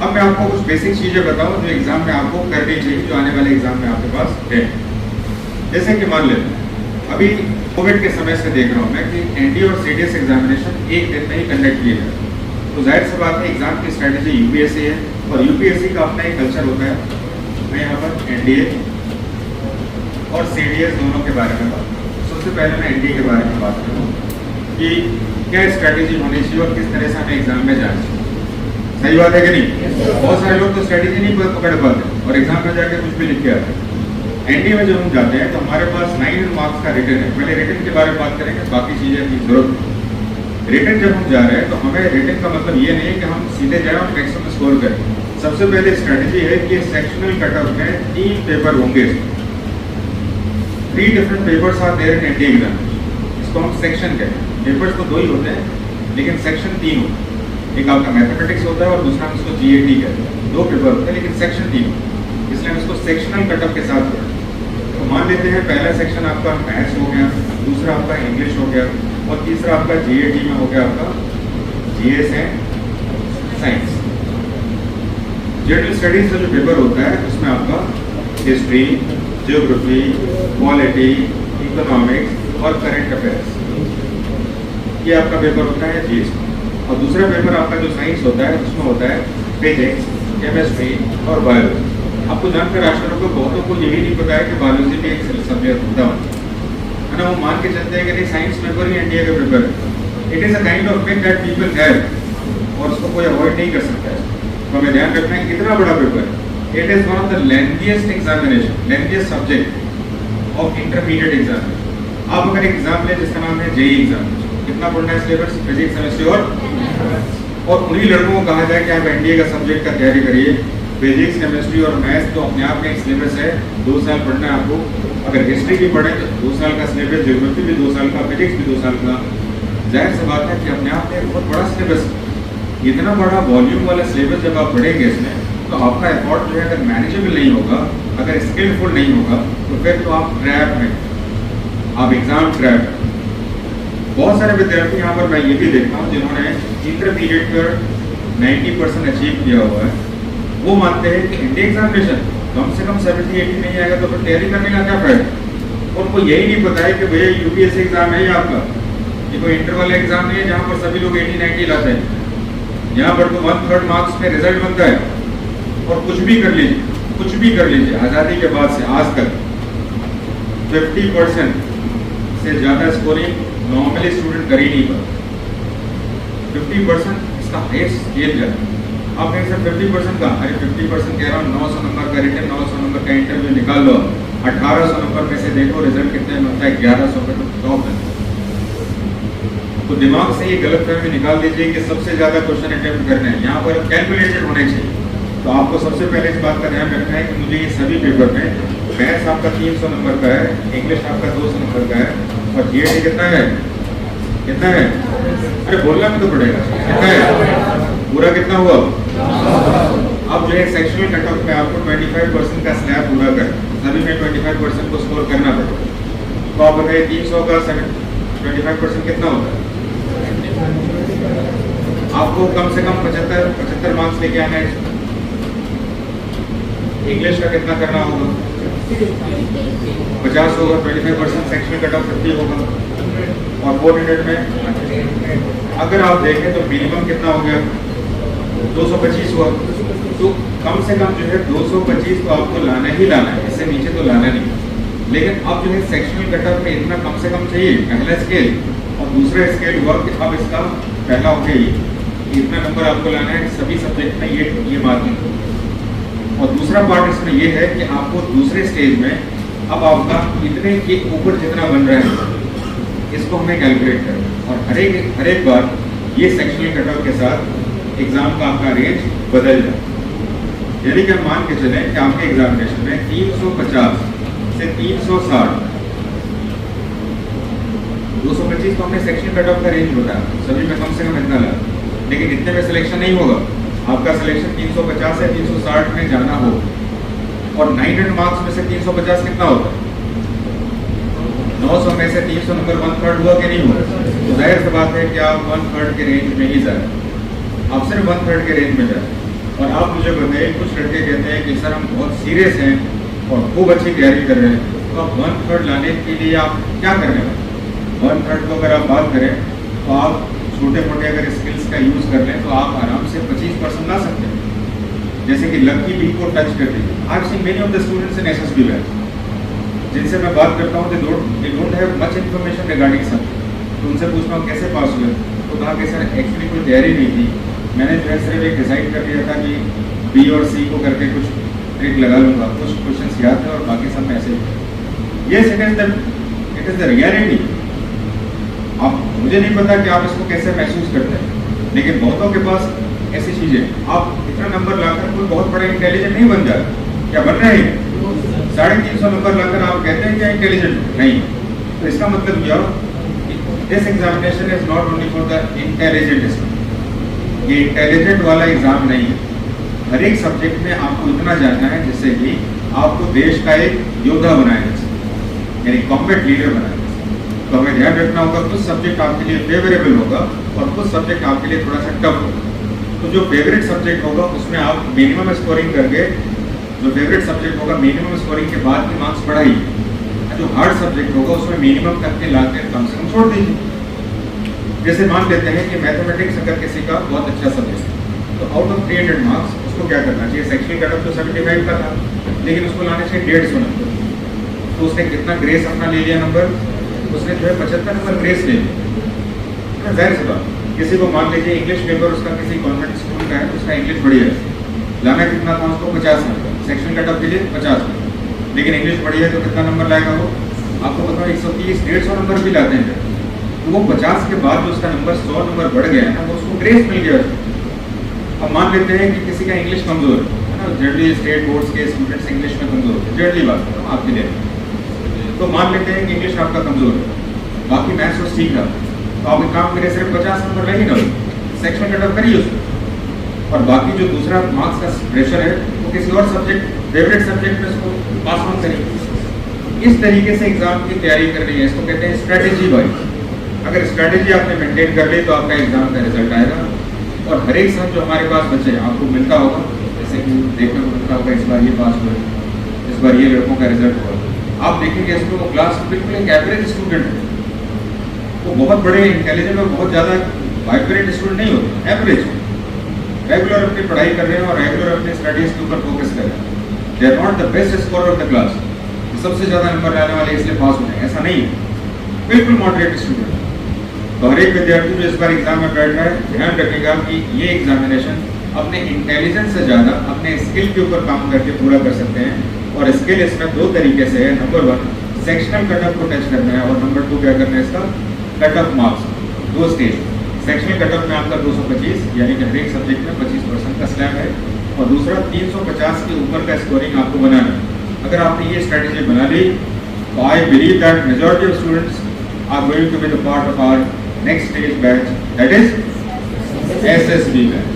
अब मैं आपको कुछ बेसिक चीजें बताऊं जो एग्जाम में आपको करनी चाहिए, जो आने वाले एग्जाम में आपके पास है। जैसे कि मान लेते हैं अभी कोविड के समय से देख रहा हूं मैं कि एनडीए और सीडीएस एग्जामिनेशन एक दिन में ही कंडक्ट किए जाते हैं। तो जाहिर सी बात है एग्जाम की स्ट्रेटेजी यूपीएससी है और यूपीएससी का अपना एक कल्चर होता है। मैं यहाँ पर एनडीए और सीडीएस दोनों के बारे में बात करूँ। सबसे पहले मैं एनडीए के बारे में बात करूँ कि क्या स्ट्रैटेजी होनी चाहिए और किस तरह से हमें एग्जाम में जाना चाहिए। सही बात है कि नहीं? बहुत सारे लोग तो स्ट्रैटेजी नहीं पकड़ पाते और एग्जाम में जाके कुछ भी लिख के आते हैं। एनडीए में जब हम जाते हैं तो हमारे पास 9 मार्क्स का रिटर्न है। पहले रिटर्न के बारे में बात करेंगे, बाकी चीजें की जरूरत है। रिटर्न जब हम जा रहे हैं तो हमें रिटर्न का मतलब ये नहीं है कि हम सीधे जाए और मैक्सिमम स्कोर करें। सबसे पहले स्ट्रैटेजी है कि सेक्शनल कट ऑफ में 3 पेपर होंगे। 3 different papers are there in NDA exam. इसको हम सेक्शन कहते हैं। पेपर्स तो 2 ही होते हैं लेकिन सेक्शन 3 होते हैं। एक आपका मैथमेटिक्स होता है और दूसरा हम इसको जीएटी कहते हैं। 2 पेपर होते हैं लेकिन सेक्शन 3 होता है, इसलिए हम इसको सेक्शनल कट ऑफ के साथ पढ़ते हैं। तो मान लेते हैं पहला सेक्शन आपका मैथ्स हो गया, दूसरा आपका इंग्लिश हो गया और तीसरा आपका जीएटी में हो गया आपका GS and science. General studies का जो पेपर होता है उसमें आपका हिस्ट्री, ज्योग्राफी, पॉलिटी, इकोनॉमिक्स और करंट अफेयर्स, ये आपका पेपर होता है जीएस। और दूसरा पेपर आपका जो साइंस होता है उसमें होता है फिजिक्स, केमिस्ट्री और बायोलॉजी। आपको जानकर आश्चर्य को बहुतों को यही नहीं पता है कि बायोलॉजी भी एक सब्जेक्ट होता है ना। वो मान के चलते हैं कि नहीं साइंस पेपर ही एनडीए का पेपर है। It is a kind of myth that people have और उसको कोई अवॉइड नहीं कर सकता है। तो हमें ध्यान रखना है कितना बड़ा पेपर है। It is one of the lengthiest examination, lengthiest subject of intermediate exam. आप अगर एग्जाम ले जिसका नाम है जेईई एग्जाम, कितना पढ़ना है सिलेबस? फिजिक्स, केमिस्ट्री और उन्हीं लड़कों को कहा जाए कि आप एनडीए का सब्जेक्ट का तैयारी करिए। फिजिक्स, केमिस्ट्री और मैथ्स तो अपने आप में एक सिलेबस है, 2 साल पढ़ना है आपको। अगर हिस्ट्री भी पढ़े तो 2 साल का सिलेबस, ज्योग्राफी भी 2 साल का, फिजिक्स भी 2 साल का। जाहिर सी बात है कि अपने आप में एक बहुत बड़ा सिलेबस है। इतना बड़ा वॉल्यूम वाला सिलेबस जब आप पढ़ेंगे इसमें तो आपका एफर्ट जो है अगर मैनेजेबल नहीं होगा, अगर स्किलफुल नहीं होगा तो फिर तो आप ट्रैप में, आप एग्जाम ट्रैप में। बहुत सारे विद्यार्थी यहाँ पर मैं ये भी देखता हूँ जिन्होंने इंटरमीडिएट पर 90% अचीव किया हुआ है। वो मानते हैं कि इंडिया एग्जामिनेशन कम से कम 70-80 नहीं आएगा तो फिर तैयारी करने का क्या फायदा। उनको यही नहीं पता है कि भैया यूपीएससी एग्जाम है ये आपका, ये कोई इंटरवल एग्जाम नहीं है जहाँ पर सभी लोग 80-90 लाते हैं। यहाँ पर तो 1/3 मार्क्स में रिजल्ट बनता है और कुछ भी कर लीजिए, कुछ भी कर लीजिए। आज़ादी के बाद से आज तक 50% से ज़्यादा स्कोरिंग नॉर्मली स्टूडेंट कर ही नहीं पाता। 50% इसका हाईएस्ट स्केल जाता है। आप कहें सर 50% का, अरे 50% कह रहा हूँ 900 नंबर का रिटर्न, 900 नंबर का इंटरव्यू निकाल लो। 1800 नंबर में से देखो रिजल्ट कितने में होता है, 1100 पे तो टॉप है। तो दिमाग से ये गलतफहमी निकाल दीजिए कि सबसे ज्यादा क्वेश्चन अटेम्प्ट करने हैं, यहाँ पर कैलकुलेटेड होने चाहिए। तो आपको सबसे पहले इस बात का ध्यान रखना है कि मुझे ये सभी पेपर में मैथ्स आपका 300 नंबर का है, इंग्लिश आपका 200 नंबर का है और जीएटी कितना है? कितना है? अरे बोलना भी तो पड़ेगा, कितना है? पूरा कितना हुआ? अब जो है सेक्शनल कट ऑफ में आपको 25% का स्लैब पूरा कर, सभी में 25% को स्कोर करना पड़ेगा। तो आप बताइए 300 का 25% कितना होता है? आपको कम से कम 75 मार्क्स लेके आना है। इंग्लिश का कितना करना होगा? 50 होगा, 25% सेक्शनल कट ऑफ 50 होगा और 400 में अगर आप देखें तो मिनिमम कितना हो गया? 225 हुआ। तो कम से कम जो है 225 तो आपको लाना ही लाना है, इससे नीचे तो लाना नहीं। लेकिन अब जो है सेक्शनल कट ऑफ में इतना कम से कम चाहिए, पहला स्केल। और दूसरा स्केल हुआ कि अब इसका पहला हो गया इतना नंबर आपको लाना है सभी सब्जेक्ट में, ये मार्किंग। और दूसरा पार्ट इसमें ये है कि आपको दूसरे स्टेज में अब आपका इतने के ऊपर जितना बन रहा है इसको हमें कैलकुलेट करना और हर एक बार ये सेक्शनल कट ऑफ के साथ एग्जाम का आपका रेंज बदल जाए। यानी कि हम मान के चलें कि आपके एग्जामिनेशन में 350 से 360, 225 तो हमने सेक्शन कट ऑफ का रेंज बताया, सभी में कम से कम इतना लगा, लेकिन इतने में सिलेक्शन नहीं होगा। आपका सिलेक्शन 350 से 360 में जाना हो और 900 मार्क्स में से 350 कितना होता है? 900 में से 300 नंबर 1/3 हुआ कि नहीं हुआ? तो जाहिर सी बात है कि आप 1/3 के रेंज में ही जाए, आप सिर्फ 1/3 के रेंज में जाए। और आप मुझे बताइए, कुछ लड़के कहते हैं कि सर हम बहुत सीरियस हैं और खूब अच्छी तैयारी कर रहे हैं, तो आप 1/3 लाने के लिए आप क्या कर रहे हैं? 1/3 को अगर आप बात करें तो आप छोटे मोटे अगर स्किल्स का यूज़ कर लें तो आप आराम से 25% ला सकते हैं। जैसे कि लकी बी को टच कर दीजिए। I have seen many of the students in SSB batch जिनसे मैं बात करता हूँ, they don't have much information regarding subject. तो उनसे पूछता हूँ कैसे पास हुए, तो कहा कि सर एक्चुअली कोई तैयारी नहीं थी, मैंने जो है सिर्फ एक डिसाइड कर लिया था कि बी और सी को करके कुछ ट्रिक लगा लूँगा, कुछ क्वेश्चन याद थे और बाकी सब में ऐसे ही। Yes, it is the reality. आप मुझे नहीं पता कि आप इसको कैसे महसूस करते हैं, लेकिन बहुतों के पास ऐसी चीज़ें, आप इतना नंबर लाकर कोई बहुत बड़ा इंटेलिजेंट नहीं बन जाता। क्या बन रहे हैं? 350 नंबर लाकर आप कहते हैं क्या इंटेलिजेंट नहीं? तो इसका मतलब यह this examination is not only for the intelligent student. ये इंटेलिजेंट वाला एग्जाम नहीं है। हर एक सब्जेक्ट में आपको इतना जानना है जिससे कि आपको देश का एक योद्धा बनाया जा सके, यानी कॉम्बैट लीडर बनाया जा सके। तो हमें ध्यान रखना होगा, कुछ सब्जेक्ट आपके लिए फेवरेबल होगा और कुछ सब्जेक्ट आपके लिए थोड़ा सा टफ होगा। तो जो फेवरेट सब्जेक्ट होगा उसमें आप मिनिमम स्कोरिंग करके, जो फेवरेट सब्जेक्ट होगा मिनिमम स्कोरिंग के बाद के मार्क्स बढ़ाइए। जो हार्ड सब्जेक्ट होगा उसमें मिनिमम करके लाकर कम से कम छोड़ दीजिए। जैसे मान लेते हैं कि मैथमेटिक्स अगर किसी का बहुत अच्छा सब्जेक्ट है, तो आउट ऑफ 300 मार्क्स उसको क्या करना चाहिए? सेक्शनल कट ऑफ तो 75 का था, लेकिन उसको लाने चाहिए 150 नंबर। तो उसने कितना ग्रेस अपना ले लिया नंबर? उसने जो है 75 नंबर ग्रेस ले लिया। जाहिर सी बात, किसी को मान लीजिए इंग्लिश पेपर उसका किसी कॉन्वेंट स्कूल का है, तो उसका इंग्लिश बढ़िया है, लाना कितना था उसको? 50 नंबर। सेक्शनल कट ऑफ के लिए 50 नंबर, लेकिन इंग्लिश बढ़िया है तो कितना नंबर लाएगा वो? आपको बताओ 130, 150 नंबर भी लाते हैं। तो वो 50 के बाद जो उसका नंबर 100 नंबर बढ़ गया है ना, वो उसको ग्रेस मिल गया। अब मान लेते हैं कि किसी का इंग्लिश कमजोर है ना, जनरली स्टेट बोर्ड्स के स्टूडेंट्स इंग्लिश में कमजोर है, जनरली बात कर रहा हूँ आपके लिए। तो मान लेते हैं कि इंग्लिश आपका कमजोर है, बाकी मैथ्स वो सीख रहा, तो आप एक काम करिए, सिर्फ 50 नंबर रही ना, सेक्शन कट ऑफ करिए उसको, और बाकी जो दूसरा मार्क्स का प्रेशर है वो किसी और सब्जेक्ट, फेवरेट सब्जेक्ट में उसको पास ऑन करिए। इस तरीके से एग्जाम की तैयारी करनी है, इसको कहते हैं स्ट्रेटेजी वाइज। अगर स्ट्रेटेजी आपने मेंटेन कर ली तो आपका एग्जाम का रिजल्ट आएगा। और हर एक साल जो हमारे पास बच्चे आपको मिलता होगा, जैसे कि देखने को मिलता होगा, इस बार ये पास हुए, इस बार ये लड़कों का रिजल्ट हुआ, आप देखेंगे इसमें वो क्लास बिल्कुल एक एवरेज स्टूडेंट है, वो बहुत बड़े इंटेलिजेंट और बहुत ज़्यादा वाइब्रेंट स्टूडेंट नहीं होते, एवरेज रेगुलर अपनी पढ़ाई कर रहे हैं और रेगुलर अपने स्टडीज के ऊपर फोकस कर रहे हैं। They are not the best scorer of the class, सबसे ज़्यादा नंबर लाने वाले इसलिए पास होते हैं, ऐसा नहीं है, बिल्कुल मॉडरेट स्टूडेंट। तो हर एक विद्यार्थी जो इस बार एग्जाम में बैठ रहा है, ध्यान रखेगा कि ये एग्जामिनेशन अपने इंटेलिजेंस से ज़्यादा अपने स्किल के ऊपर काम करके पूरा कर सकते हैं। और स्किल इसमें दो तरीके से है, नंबर 1 सेक्शनल कट ऑफ को टच करना है, और नंबर 2 क्या करना है, इसका cut off marks, 2 stage. Sectional cut off में आपका 225, यानी कि हर एक सब्जेक्ट में 25% का स्लैब है, और दूसरा 350 के ऊपर का स्कोरिंग आपको बनाना है। अगर आपने ये स्ट्रैटेजी बना ली तो I believe that majority of students are going to be the part of our next stage batch, that is SSB batch.